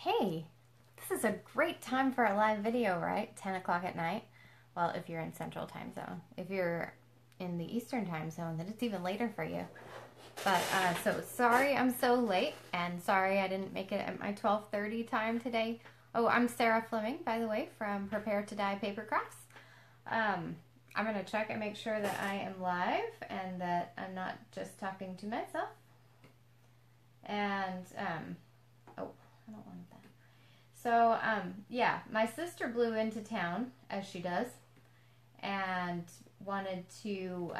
Hey, this is a great time for a live video, right? 10 o'clock at night. Well, if you're in Central Time Zone. If you're in the Eastern Time Zone, then it's even later for you. But, so sorry I'm so late, and sorry I didn't make it at my 12:30 time today. Oh, I'm Sarah Fleming, by the way, from Prepare to Die Papercrafts. I'm going to check and make sure that I am live and that I'm not just talking to myself. And, oh, I don't want that. So, yeah, my sister blew into town, as she does, and wanted to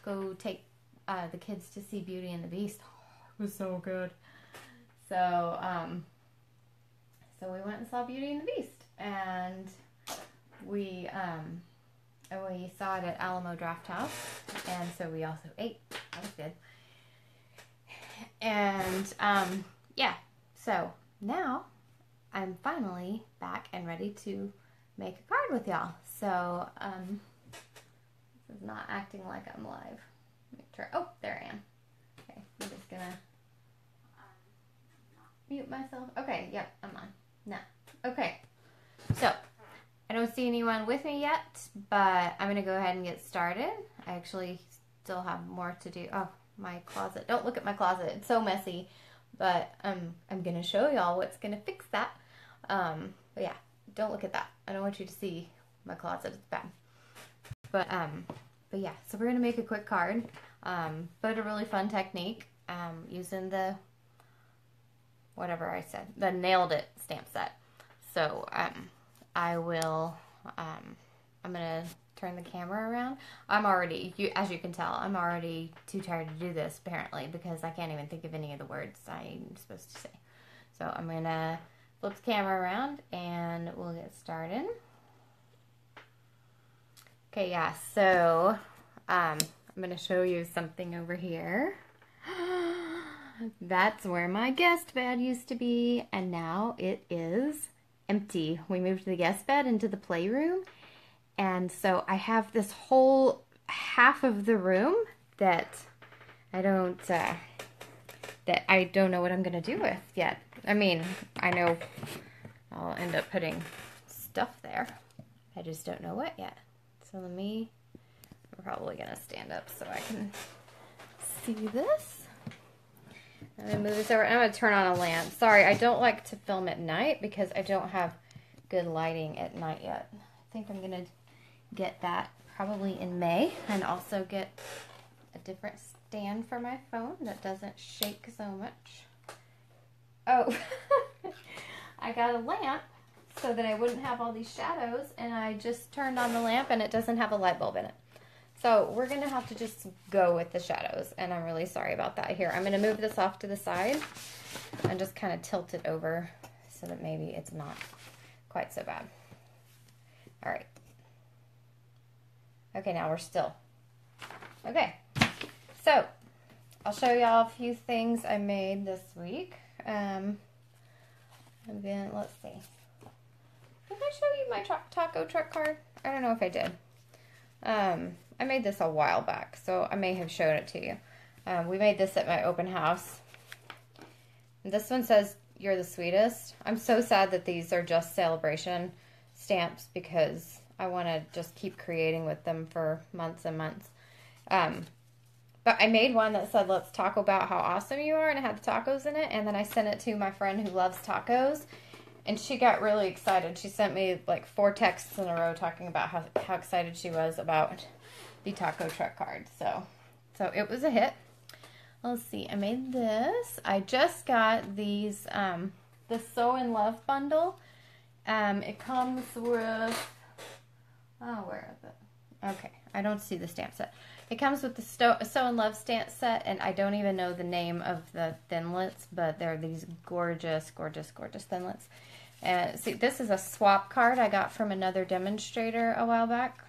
go take the kids to see Beauty and the Beast. It was so good. So, so we went and saw Beauty and the Beast, and we saw it at Alamo Draft House, and so we also ate. That was good. And, yeah, so now I'm finally back and ready to make a card with y'all. So, this is not acting like I'm live. Make sure. Oh, there I am. Okay, I'm just gonna mute myself. Okay, yep, I'm on. Now, okay. So, I don't see anyone with me yet, but I'm gonna go ahead and get started. I actually still have more to do. Oh, my closet. Don't look at my closet. It's so messy. But I'm gonna show y'all what's gonna fix that. But yeah, don't look at that. I don't want you to see my closet. It's bad. But yeah, so we're gonna make a quick card. But a really fun technique. Using the whatever I said, the Nailed It stamp set. So I will I'm gonna turn the camera around. I'm already, as you can tell, I'm already too tired to do this, apparently, because I can't even think of any of the words I'm supposed to say. So I'm going to flip the camera around, and we'll get started. Okay, yeah, so I'm going to show you something over here. That's where my guest bed used to be, and now it is empty. We moved the guest bed into the playroom. And so I have this whole half of the room that I don't know what I'm gonna do with yet. I mean, I know I'll end up putting stuff there. I just don't know what yet. So I'm probably gonna stand up so I can see this. I'm gonna move this over. I'm gonna turn on a lamp. Sorry, I don't like to film at night because I don't have good lighting at night yet. I think I'm gonna get that probably in May, and also get a different stand for my phone that doesn't shake so much. Oh, I got a lamp so that I wouldn't have all these shadows, and I just turned on the lamp and it doesn't have a light bulb in it. So we're gonna have to just go with the shadows, and I'm really sorry about that. Here, I'm gonna move this off to the side and just kind of tilt it over so that maybe it's not quite so bad. All right. Okay, now we're still. Okay, so I'll show y'all a few things I made this week. Let's see. Did I show you my taco truck card? I don't know if I did. I made this a while back, so I may have showed it to you. We made this at my open house. And this one says, "You're the sweetest." I'm so sad that these are just celebration stamps because I want to just keep creating with them for months and months. But I made one that said, "Let's talk about how awesome you are," and it had the tacos in it. And then I sent it to my friend who loves tacos, and she got really excited. She sent me like 4 texts in a row talking about how excited she was about the taco truck card. So it was a hit. Let's see. I made this. I just got these, the Sew in Love bundle. It comes with, oh, where is it? Okay, I don't see the stamp set. It comes with the Sew in Love stamp set, and I don't even know the name of the thinlits, but they're these gorgeous, gorgeous, gorgeous thinlits. And see, this is a swap card I got from another demonstrator a while back.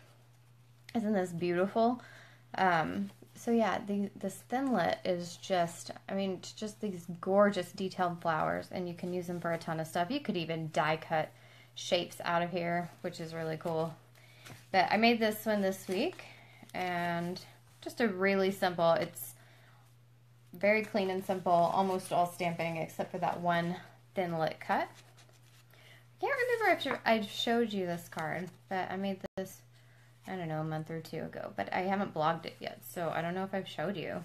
Isn't this beautiful? So yeah, this thinlit is just, I mean, it's just these gorgeous detailed flowers, and you can use them for a ton of stuff. You could even die cut shapes out of here, which is really cool. But I made this one this week, and just a really simple, it's very clean and simple, almost all stamping except for that one thin lit cut. I can't remember if I showed you this card, but I made this, I don't know, a month or two ago, but I haven't blogged it yet, so I don't know if I've showed you.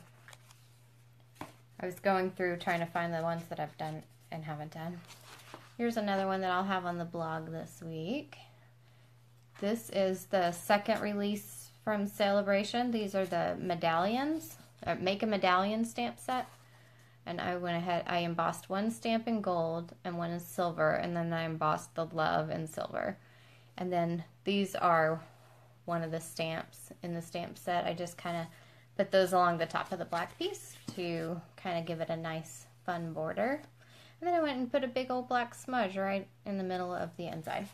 I was going through trying to find the ones that I've done and haven't done. Here's another one that I'll have on the blog this week. This is the second release from Celebration. These are the medallions, Make a Medallion stamp set. And I went ahead, I embossed one stamp in gold and one in silver, and then I embossed the love in silver. And then these are one of the stamps in the stamp set. I just kind of put those along the top of the black piece to kind of give it a nice fun border. And then I went and put a big old black smudge right in the middle of the inside,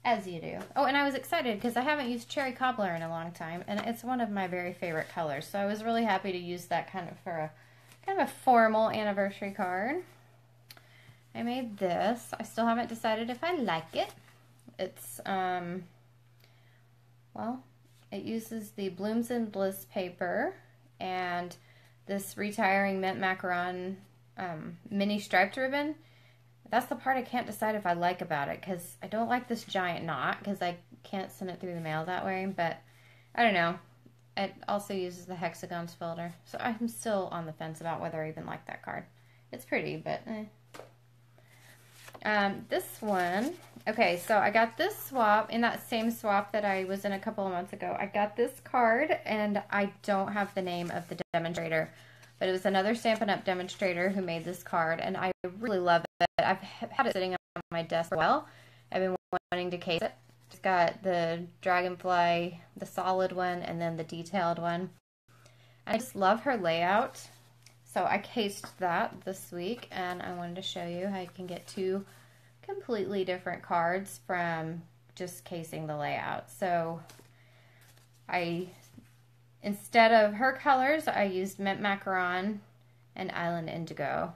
as you do. Oh, and I was excited because I haven't used cherry cobbler in a long time, and it's one of my very favorite colors. So I was really happy to use that kind of for a kind of a formal anniversary card. I made this. I still haven't decided if I like it. It's well, it uses the Blooms and Bliss paper and this Retiring Mint Macaron mini striped ribbon. That's the part I can't decide if I like about it, because I don't like this giant knot, because I can't send it through the mail that way, but I don't know. It also uses the hexagons folder, so I'm still on the fence about whether I even like that card. It's pretty, but this one, okay, so I got this swap, in that same swap that I was in a couple of months ago. I got this card, and I don't have the name of the demonstrator, but it was another Stampin' Up! Demonstrator who made this card, and I really love it. I've had it sitting on my desk for a while. I've been wanting to case it. It's got the dragonfly, the solid one, and then the detailed one. I just love her layout. So I cased that this week, and I wanted to show you how you can get two completely different cards from just casing the layout. So instead of her colors, I used Mint Macaron and Island Indigo.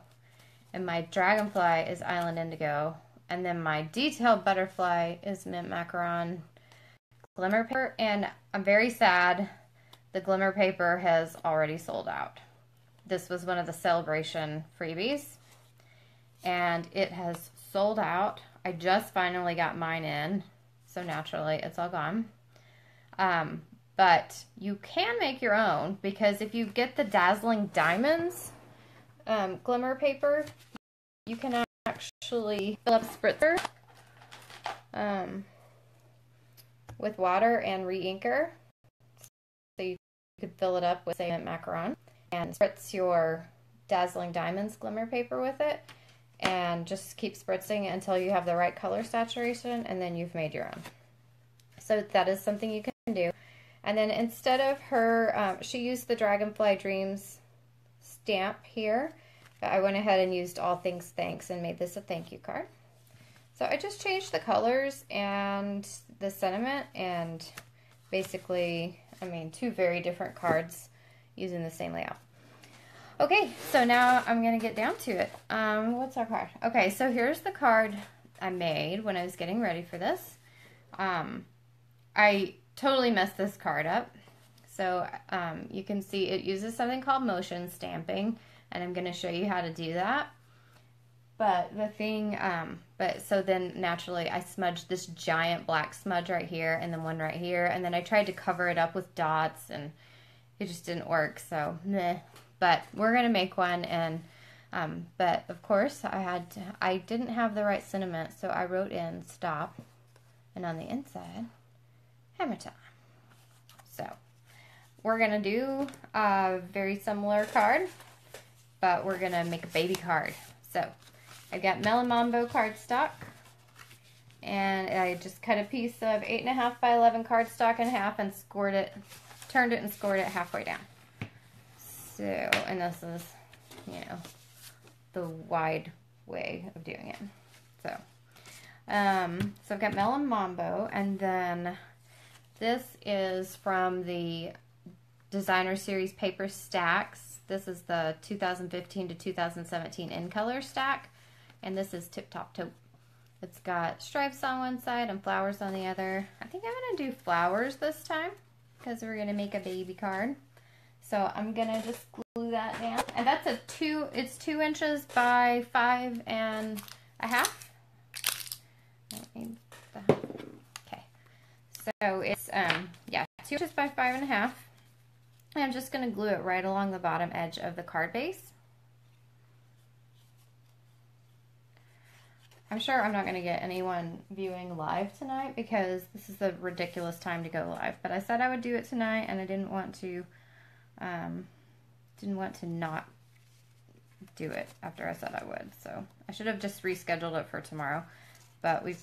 And my dragonfly is Island Indigo. And then my detailed butterfly is Mint Macaron glimmer paper. And I'm very sad the glimmer paper has already sold out. This was one of the Celebration freebies, and it has sold out. I just finally got mine in, so naturally it's all gone. But you can make your own, because if you get the Dazzling Diamonds glimmer paper, you can actually fill up a spritzer with water and re-inker. So you could fill it up with, say, Mint Macaron, and spritz your Dazzling Diamonds glimmer paper with it, and just keep spritzing until you have the right color saturation, and then you've made your own. So that is something you can do. And then instead of her, she used the Dragonfly Dreams stamp here, but I went ahead and used All Things Thanks and made this a thank you card. So I just changed the colors and the sentiment, and basically, I mean, two very different cards using the same layout. Okay, so now I'm going to get down to it. What's our card? Okay, so here's the card I made when I was getting ready for this. I totally messed this card up. So you can see it uses something called motion stamping, and I'm going to show you how to do that. But the thing, so then naturally I smudged this giant black smudge right here, and then one right here, and then I tried to cover it up with dots, and it just didn't work, so meh. But we're going to make one, and but of course I didn't have the right sentiment, so I wrote in stop, and on the inside, hammer time. So we're going to do a very similar card, but we're going to make a baby card. So I've got Melon Mambo cardstock, and I just cut a piece of 8.5 by 11 cardstock in half and scored it, turned it and scored it halfway down. So, and this is, you know, the wide way of doing it. So, so I've got Melon Mambo, and then this is from the Designer Series Paper Stacks. This is the 2015 to 2017 in color stack, and this is Tip Top Taupe. It's got stripes on one side and flowers on the other. I think I'm going to do flowers this time because we're going to make a baby card. So I'm gonna just glue that down. And that's it's 2 inches by 5.5. Okay. So it's, yeah, 2 inches by 5.5. And I'm just gonna glue it right along the bottom edge of the card base. I'm sure I'm not going to get anyone viewing live tonight because this is a ridiculous time to go live. But I said I would do it tonight, and I didn't want to not do it after I said I would. So I should have just rescheduled it for tomorrow. But we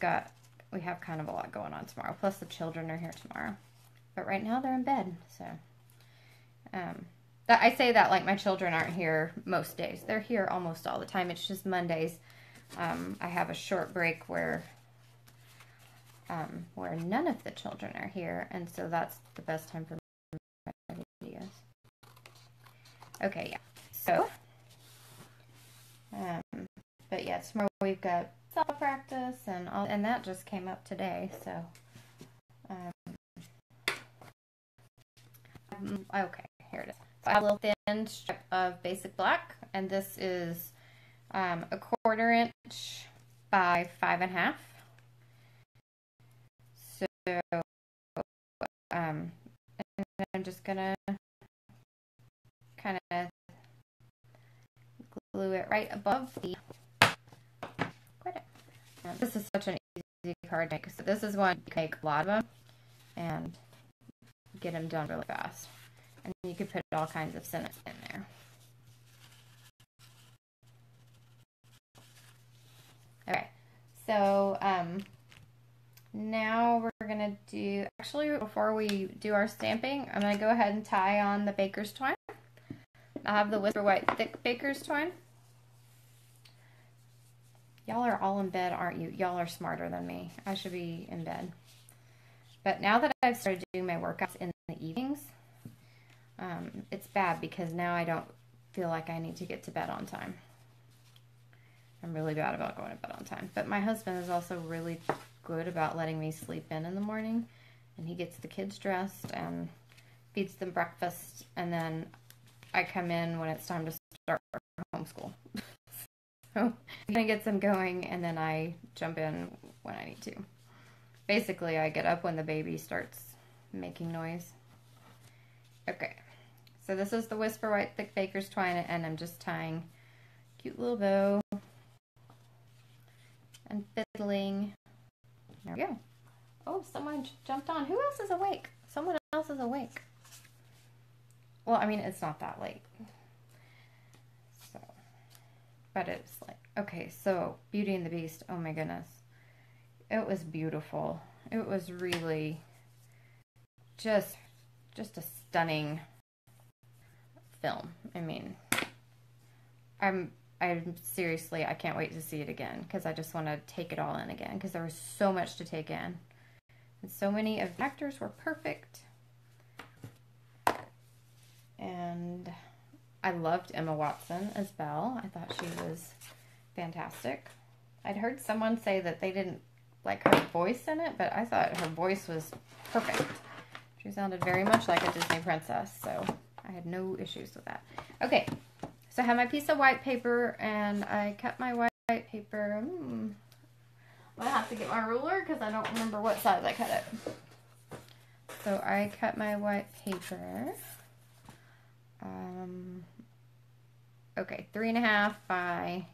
have kind of a lot going on tomorrow. Plus the children are here tomorrow. But right now they're in bed. So I say that like my children aren't here most days. They're here almost all the time. It's just Mondays. I have a short break where none of the children are here, and so that's the best time for my videos. Okay, yeah. So, but yeah, tomorrow we've got self practice and all, and that just came up today. So, okay, here it is. So I have a little thin strip of basic black, and this is a 1/4 inch by 5.5. So, and I'm just gonna kind of glue it right above the. This is such an easy card to make. So this is one you can make a lot of them and get them done really fast. And you could put all kinds of sentence in there. Okay, so now we're going to do, actually before we do our stamping, I'm going to go ahead and tie on the baker's twine. I have the Whisper White thick baker's twine. Y'all are all in bed, aren't you? Y'all are smarter than me. I should be in bed. But now that I've started doing my workouts in the evenings, it's bad because now I don't feel like I need to get to bed on time. I'm really bad about going to bed on time. But my husband is also really good about letting me sleep in the morning. And he gets the kids dressed and feeds them breakfast. And then I come in when it's time to start homeschool. So he kind of gets them going, and then I jump in when I need to. Basically, I get up when the baby starts making noise. Okay. So this is the Whisper White thick baker's twine, and I'm just tying a cute little bow. And fiddling. There we go. Oh, someone jumped on. Who else is awake? Someone else is awake. Well, I mean, it's not that late. So, but it's like, okay, so Beauty and the Beast, oh my goodness. It was beautiful. It was really just a stunning film. I mean, I'm seriously, I can't wait to see it again because I just want to take it all in again because there was so much to take in. And so many of the actors were perfect. And I loved Emma Watson as Belle. I thought she was fantastic. I'd heard someone say that they didn't like her voice in it, but I thought her voice was perfect. She sounded very much like a Disney princess, so I had no issues with that. Okay. So I have my piece of white paper, and I cut my white paper. I'm going to have to get my ruler because I don't remember what size I cut it. So I cut my white paper. Okay, 3.5 by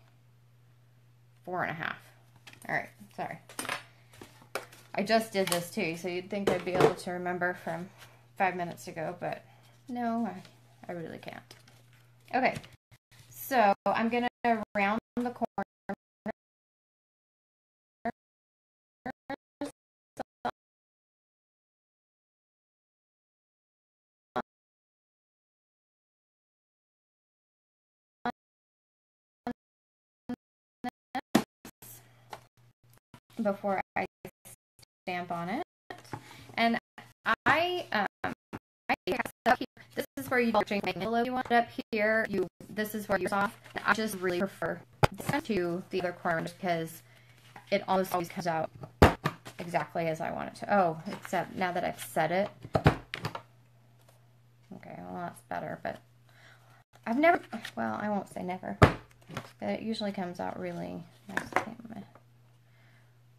4.5. Alright, sorry. I just did this too, so you'd think I'd be able to remember from 5 minutes ago, but no, I really can't. Okay. So I'm going to round the corner before I stamp on it. And this is where you make an envelope. You want it up here. This is where you're off. And I just really prefer this to the other corner because it almost always comes out exactly as I want it to. Oh, except now that I've set it. Okay, well that's better, but I've never, well, I won't say never, but it usually comes out really nice.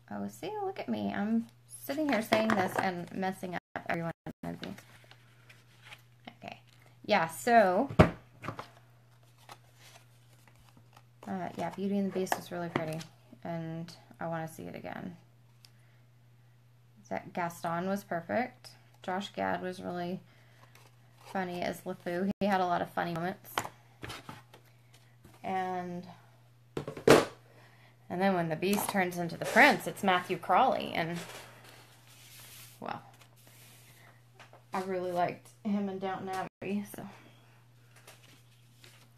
Oh, see, look at me. I'm sitting here saying this and messing up every one of these. Okay. Yeah, so, yeah, Beauty and the Beast was really pretty, and I want to see it again. That Gaston was perfect. Josh Gad was really funny as LeFou. He had a lot of funny moments. And then when the Beast turns into the Prince, it's Matthew Crawley, and well, I really liked him in Downton Abbey, so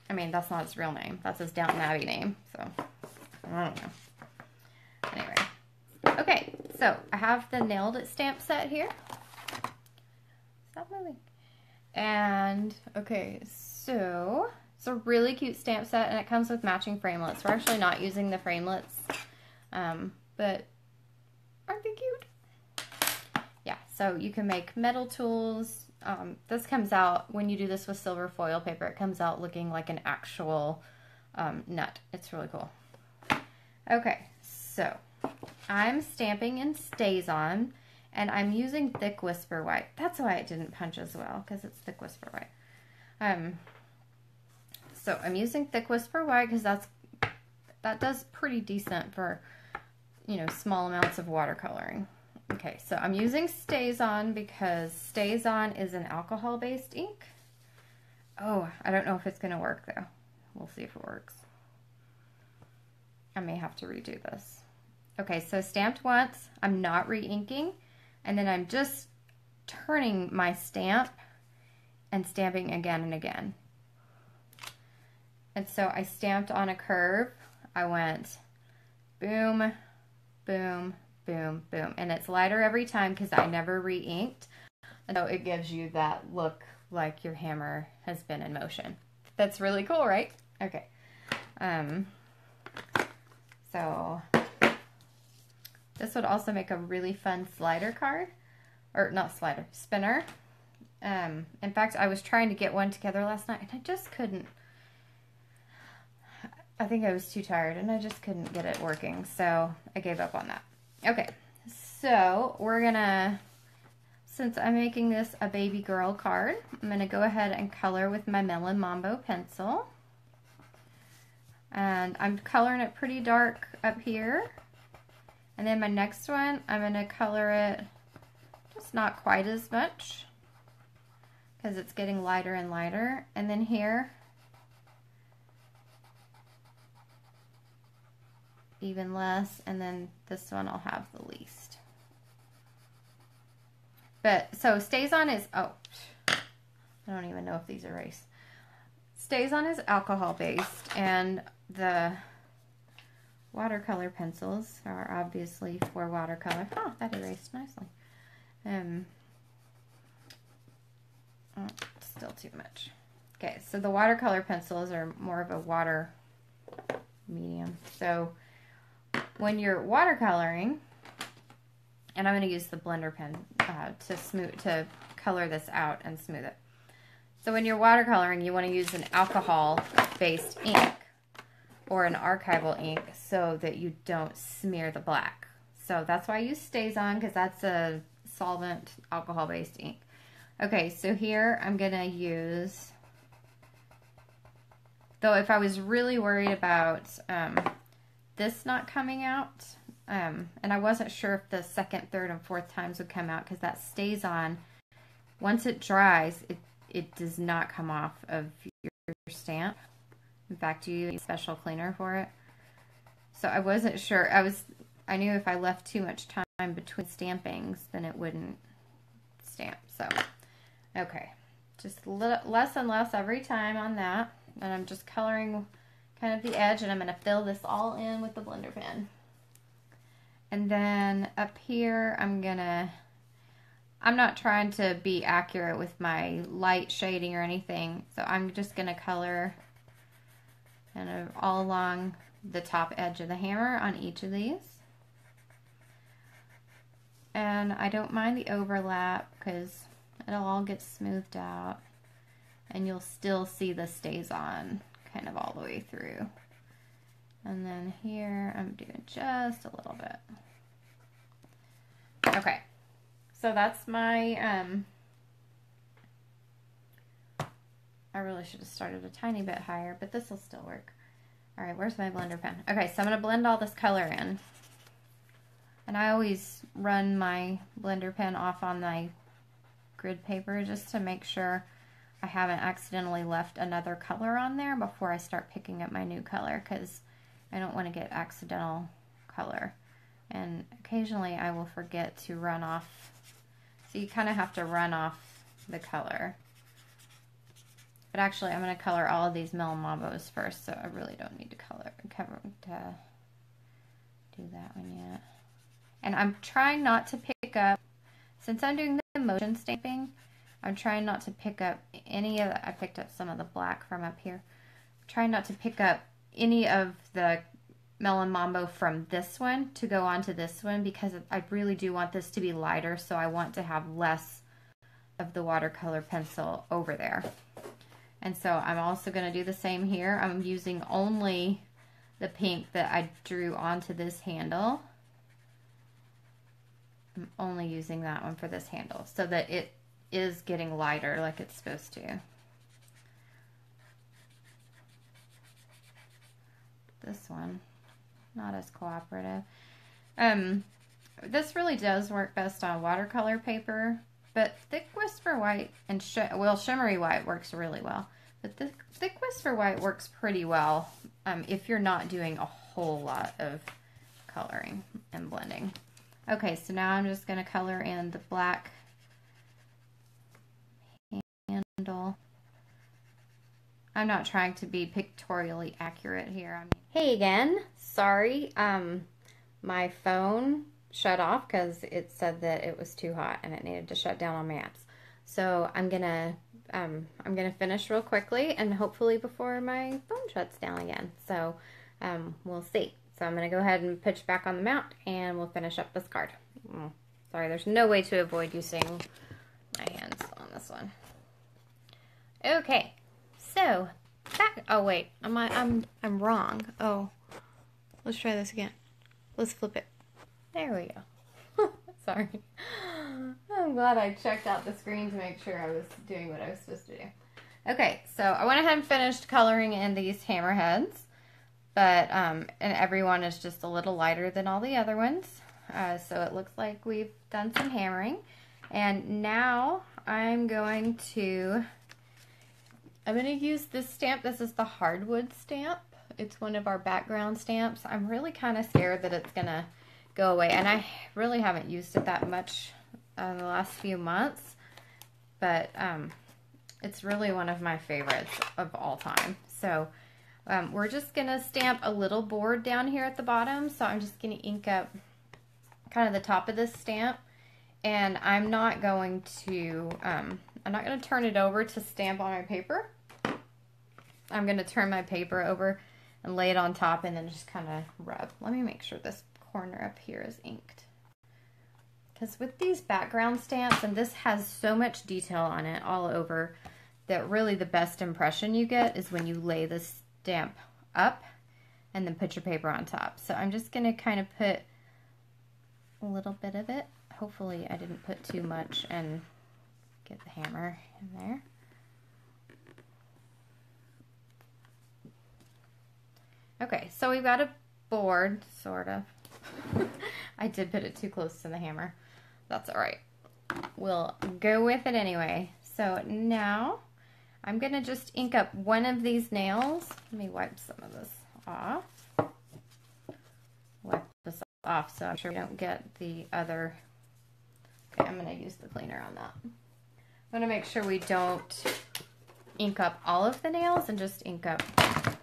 I mean, that's not his real name. That's his Downton Abbey name, so I don't know. Anyway. Okay, so I have the Nailed It stamp set here. Stop moving. And, okay, so it's a really cute stamp set, and it comes with matching framelits. We're actually not using the framelits, but aren't they cute? Yeah, so you can make metal tools. This comes out, when you do this with silver foil paper, it comes out looking like an actual nut. It's really cool. Okay, so I'm stamping in StazOn, and I'm using Thick Whisper White. That's why it didn't punch as well, because it's Thick Whisper White. So I'm using Thick Whisper White because that does pretty decent for, you know, small amounts of watercoloring. Okay, so I'm using StazOn because StazOn is an alcohol-based ink. Oh, I don't know if it's going to work, though. We'll see if it works. I may have to redo this. Okay, so stamped once, I'm not re-inking, and then I'm just turning my stamp and stamping again and again. And so I stamped on a curve. I went boom, boom, boom, boom. And it's lighter every time because I never re-inked. So it gives you that look like your hammer has been in motion. That's really cool, right? Okay. So this would also make a really fun slider card. Or not slider, spinner. In fact, I was trying to get one together last night and I just couldn't. I think I was too tired and I just couldn't get it working. So I gave up on that. Okay, so we're gonna, since I'm making this a baby girl card, I'm gonna go ahead and color with my Melon Mambo pencil. And I'm coloring it pretty dark up here. And then my next one, I'm gonna color it just not quite as much because it's getting lighter and lighter. And then here, even less, and then this one I'll have the least. But, so StazOn is, oh, I don't even know if these erase. StazOn is alcohol based, and the watercolor pencils are obviously for watercolor. Oh, that erased nicely. Oh, still too much. Okay, so the watercolor pencils are more of a water medium. So when you're watercoloring, and I'm going to use the blender pen to color this out and smooth it. So when you're watercoloring, you want to use an alcohol-based ink or an archival ink so that you don't smear the black. So that's why I use StazOn, because that's a solvent alcohol-based ink. Okay, so here I'm going to use, though if I was really worried about this not coming out, and I wasn't sure if the second, third, and fourth times would come out because that StazOn, once it dries, it does not come off of your stamp. In fact, you use a special cleaner for it. So I wasn't sure. I knew if I left too much time between stampings, then it wouldn't stamp. So, okay, just less and less every time on that, and I'm just coloring kind of the edge, and I'm going to fill this all in with the blender pen. And then up here, I'm not trying to be accurate with my light shading or anything, so I'm just going to color kind of all along the top edge of the hammer on each of these. And I don't mind the overlap because it'll all get smoothed out. and you'll still see the stays on kind of all the way through. And then here I'm doing just a little bit. Okay, so that's my, I really should have started a tiny bit higher, but this will still work. All right, where's my blender pen? Okay, so I'm gonna blend all this color in. And I always run my blender pen off on my grid paper just to make sure I haven't accidentally left another color on there before I start picking up my new color, because I don't want to get accidental color. And occasionally I will forget to run off, so you kind of have to run off the color. But actually I'm going to color all of these Melon Mambos first, so I really don't need to do that one yet. And I'm trying not to pick up, since I'm doing the motion stamping, I'm trying not to pick up any of the, I picked up some of the black from up here. I'm trying not to pick up any of the Melon Mambo from this one to go onto this one, because I really do want this to be lighter, so I want to have less of the watercolor pencil over there. And so I'm also going to do the same here. I'm using only the pink that I drew onto this handle. I'm only using that one for this handle so that it is getting lighter like it's supposed to. This one, not as cooperative. This really does work best on watercolor paper, but thick Whisper White and shimmery white works really well. But the thick Whisper White works pretty well if you're not doing a whole lot of coloring and blending. Okay, so now I'm just going to color in the black handle. I'm not trying to be pictorially accurate here. Hey again, sorry, my phone shut off because it said that it was too hot and it needed to shut down on my apps. So I'm gonna finish real quickly, and hopefully before my phone shuts down again. So we'll see. So I'm gonna go ahead and pitch back on the mount, and we'll finish up this card. Sorry, there's no way to avoid using my hands on this one. Okay, so that. Oh wait, I'm wrong. Oh, let's try this again. Let's flip it. There we go. Sorry. I'm glad I checked out the screen to make sure I was doing what I was supposed to do. Okay, so I went ahead and finished coloring in these hammerheads, but and everyone is just a little lighter than all the other ones. So it looks like we've done some hammering, and now I'm going to use this stamp. This is the hardwood stamp. It's one of our background stamps. I'm really kind of scared that it's gonna go away, and I really haven't used it that much in the last few months, but it's really one of my favorites of all time. So we're just gonna stamp a little board down here at the bottom. So I'm just gonna ink up kind of the top of this stamp, and I'm not going to turn it over to stamp on my paper. I'm gonna turn my paper over and lay it on top and then just kind of rub. Let me make sure this corner up here is inked. Because with these background stamps, and this has so much detail on it all over, that really the best impression you get is when you lay the stamp up and then put your paper on top. So I'm just going to kind of put a little bit of it. Hopefully I didn't put too much and get the hammer in there. Okay, so we've got a board, sort of. I did put it too close to the hammer. That's all right. We'll go with it anyway. So now I'm going to just ink up one of these nails. Let me wipe some of this off. Wipe this off so I'm sure we don't get the other. Okay, I'm going to use the cleaner on that. I'm going to make sure we don't ink up all of the nails and just ink up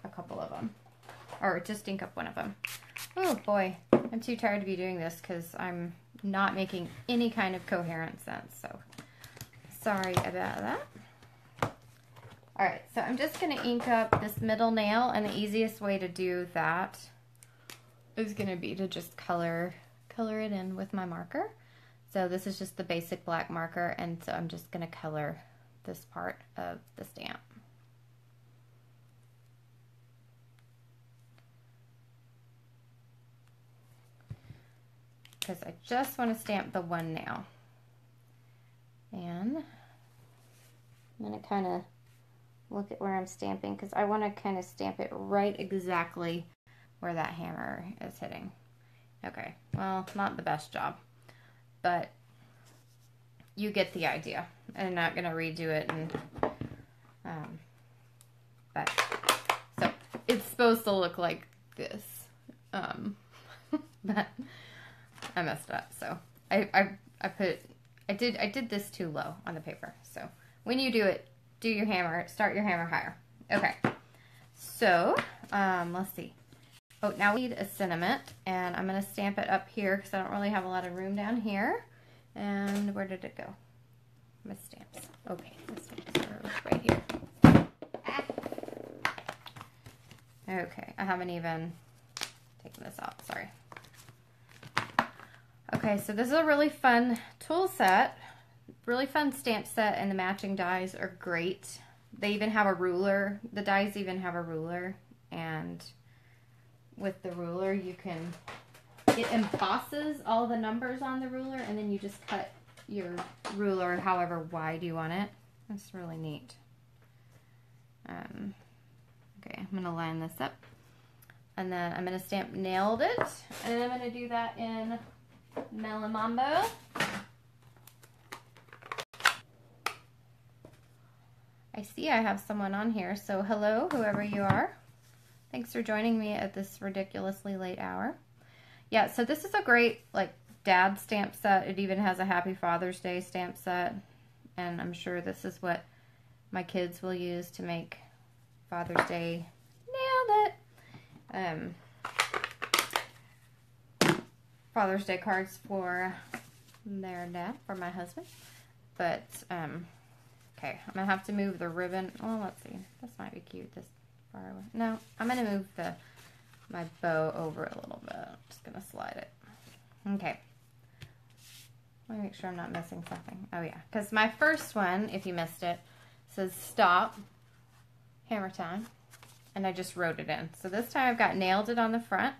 a couple of them. Or just ink up one of them. Oh boy, I'm too tired to be doing this because I'm not making any kind of coherent sense. So sorry about that. Alright, so I'm just going to ink up this middle nail, and the easiest way to do that is going to be to just color it in with my marker. So this is just the basic black marker, and so I'm just going to color this part of the stamp. Because I just want to stamp the one nail. And I'm going to kind of look at where I'm stamping because I want to kind of stamp it right exactly where that hammer is hitting. Okay, well, not the best job, but you get the idea. I'm not going to redo it, and but so it's supposed to look like this, but I messed up. So I did this too low on the paper. So when you do it, do your hammer, start your hammer higher. Okay, so let's see. Oh, now we need a sentiment, and I'm going to stamp it up here because I don't really have a lot of room down here. And where did it go? My stamps. Okay, the stamps are right here. Ah. Okay, I haven't even taken this out, sorry. Okay, so this is a really fun tool set, really fun stamp set, and the matching dies are great. They even have a ruler. The dies even have a ruler, and with the ruler you can, it embosses all the numbers on the ruler, and then you just cut your ruler however wide you want it. That's really neat. Okay, I'm gonna line this up, and then I'm gonna stamp Nailed It, and I'm gonna do that in Melon Mambo. I see I have someone on here, so hello, whoever you are. Thanks for joining me at this ridiculously late hour. Yeah, so this is a great, like, dad stamp set. It even has a Happy Father's Day stamp set, and I'm sure this is what my kids will use to make Father's Day. Nailed it! Father's Day cards for their dad, for my husband. But, okay, I'm going to have to move the ribbon. Oh, let's see. This might be cute this far away. No, I'm going to move my bow over a little bit. I'm just going to slide it. Okay. Let me make sure I'm not missing something. Oh, yeah. Because my first one, if you missed it, says stop, hammer time. And I just wrote it in. So this time I've got Nailed It on the front.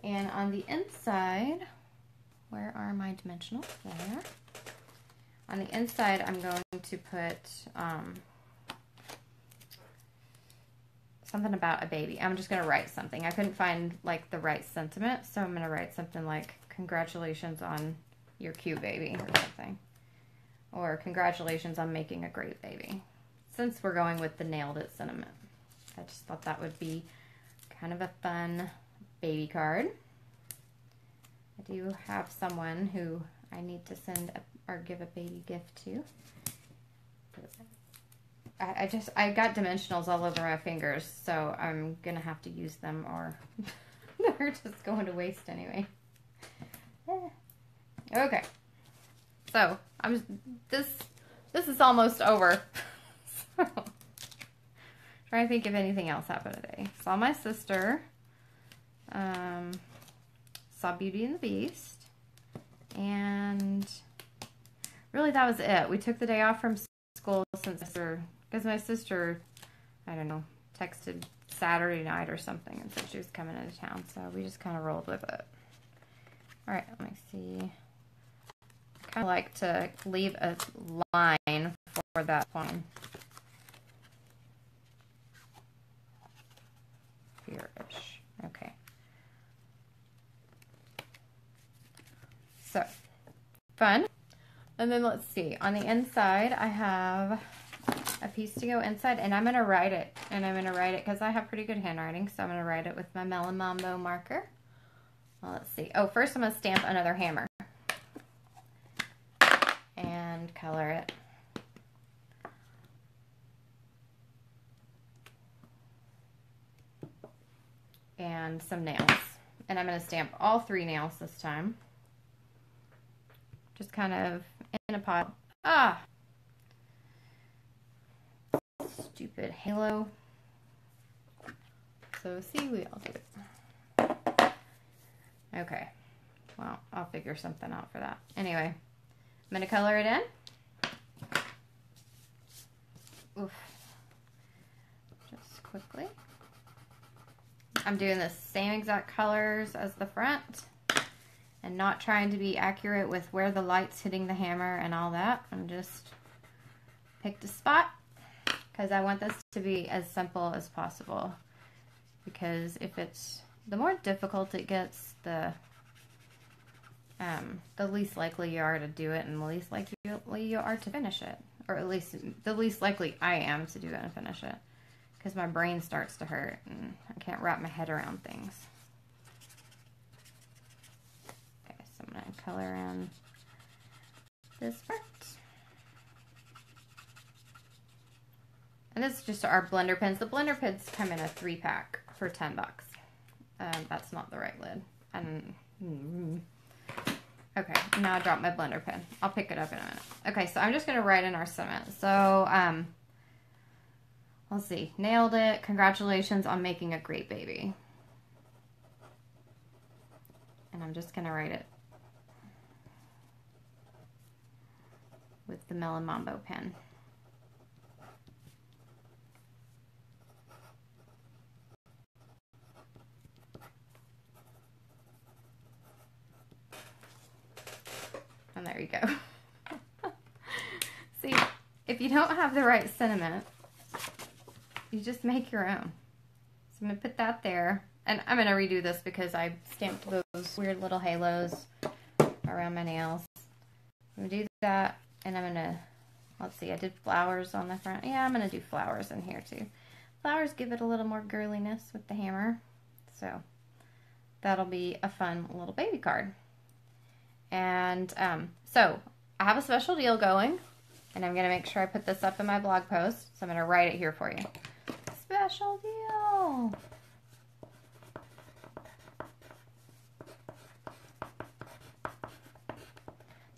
And on the inside, where are my dimensionals? There. On the inside, I'm going to put something about a baby. I'm just going to write something. I couldn't find, like, the right sentiment, so I'm going to write something like, congratulations on your cute baby, or something. Or congratulations on making a great baby. Since we're going with the Nailed It sentiment, I just thought that would be kind of a fun baby card. I do have someone who I need to send or give a baby gift to. I got dimensionals all over my fingers, so I'm gonna have to use them, or they're just going to waste anyway. Okay, so this is almost over. So, trying to think if anything else happened today. Saw my sister. Saw Beauty and the Beast, and really that was it. We took the day off from school because my sister, I don't know, texted Saturday night or something and said she was coming into town, so we just kind of rolled with it. All right, let me see. I kind of like to leave a line for that one. Here-ish. Okay. So, fun. And then let's see. On the inside, I have a piece to go inside, and I'm going to write it. And I'm going to write it because I have pretty good handwriting, so I'm going to write it with my Melon Mambo marker. Well, let's see. Oh, first I'm going to stamp another hammer. And color it. And some nails. And I'm going to stamp all 3 nails this time. Just kind of in a pile. Ah! Stupid halo. So see, we all do it. Okay. Well, I'll figure something out for that. Anyway, I'm going to color it in. Oof. Just quickly. I'm doing the same exact colors as the front and not trying to be accurate with where the light's hitting the hammer and all that. I'm just picked a spot because I want this to be as simple as possible, because if it's, the more difficult it gets, the least likely you are to do it and the least likely you are to finish it, or at least the least likely I am to do it and finish it, because my brain starts to hurt and I can't wrap my head around things. Okay, so I'm going to color in this part. And this is just our blender pens. The blender pens come in a 3-pack for 10 bucks. That's not the right lid. Okay, now I dropped my blender pen. I'll pick it up in a minute. Okay, so I'm just going to write in our sentiment. So, let's see. Nailed it. Congratulations on making a great baby. And I'm just going to write it with the Melon Mambo pen. And there you go. See, if you don't have the right sentiment, you just make your own. So I'm going to put that there. And I'm going to redo this because I stamped those weird little halos around my nails. I'm going to do that, and I'm going to, let's see, I did flowers on the front. Yeah, I'm going to do flowers in here too. Flowers give it a little more girliness with the hammer. So that'll be a fun little baby card. And so I have a special deal going, and I'm going to make sure I put this up in my blog post. So I'm going to write it here for you. Special deal.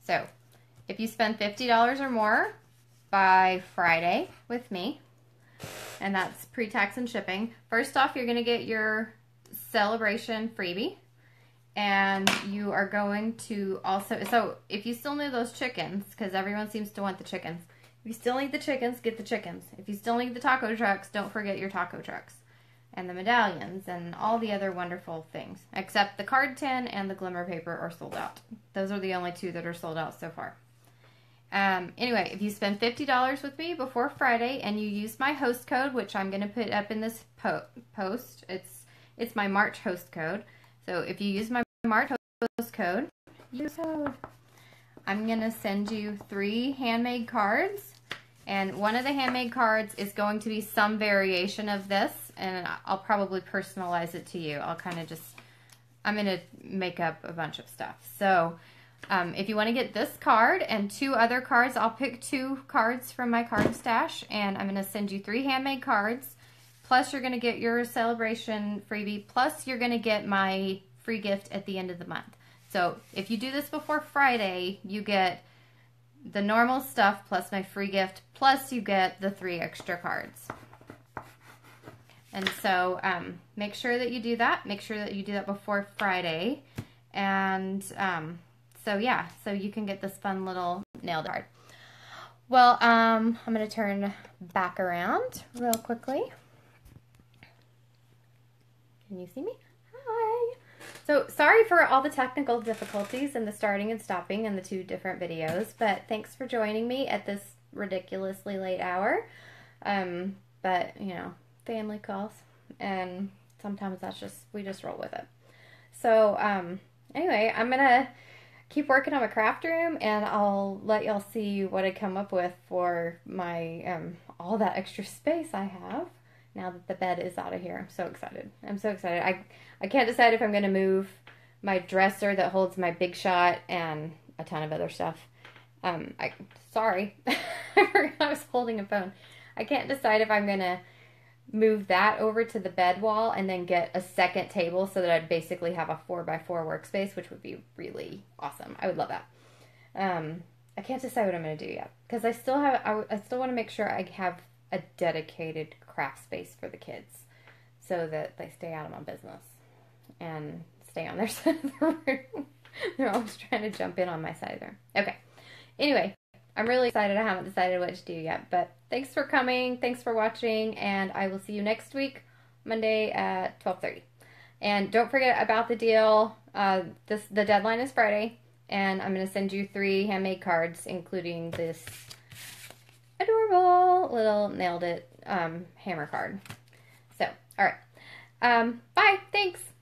So if you spend $50 or more by Friday with me, and that's pre-tax and shipping, first off, you're going to get your celebration freebie. And you are going to also, so if you still need those chickens, because everyone seems to want the chickens. If you still need the chickens, get the chickens. If you still need the taco trucks, don't forget your taco trucks. And the medallions and all the other wonderful things. Except the card tin and the glimmer paper are sold out. Those are the only two that are sold out so far. Anyway, if you spend $50 with me before Friday and you use my host code, which I'm going to put up in this post, it's my March host code. So if you use my March host code, I'm going to send you 3 handmade cards. And one of the handmade cards is going to be some variation of this. And I'll probably personalize it to you. I'll kind of just, I'm going to make up a bunch of stuff. So if you want to get this card and 2 other cards, I'll pick 2 cards from my card stash. And I'm going to send you 3 handmade cards. Plus, you're going to get your celebration freebie. Plus, you're going to get my free gift at the end of the month. So, if you do this before Friday, you get the normal stuff plus my free gift. Plus, you get the 3 extra cards. And so, make sure that you do that. Make sure that you do that before Friday. And so, yeah. So, you can get this fun little nail card. Well, I'm going to turn back around real quickly. Can you see me? Hi! So, sorry for all the technical difficulties and the starting and stopping in the 2 different videos, but thanks for joining me at this ridiculously late hour. But, you know, family calls, and sometimes that's just, we just roll with it. So, anyway, I'm gonna keep working on my craft room, and I'll let y'all see what I come up with for my, all that extra space I have. Now that the bed is out of here. I'm so excited. I'm so excited. I can't decide if I'm going to move my dresser that holds my Big Shot and a ton of other stuff. Sorry. I forgot I was holding a phone. I can't decide if I'm going to move that over to the bed wall and then get a second table so that I'd basically have a 4x4 workspace, which would be really awesome. I would love that. I can't decide what I'm going to do yet because I still want to make sure I have a dedicated craft space for the kids so that they stay out of my business and stay on their side of the room. They're always trying to jump in on my side of the room. Okay. Anyway, I'm really excited. I haven't decided what to do yet, but thanks for coming. Thanks for watching, and I will see you next week, Monday at 12:30. And don't forget about the deal. The deadline is Friday, and I'm going to send you 3 handmade cards, including this adorable little nailed it hammer card. So, all right. Bye. Thanks.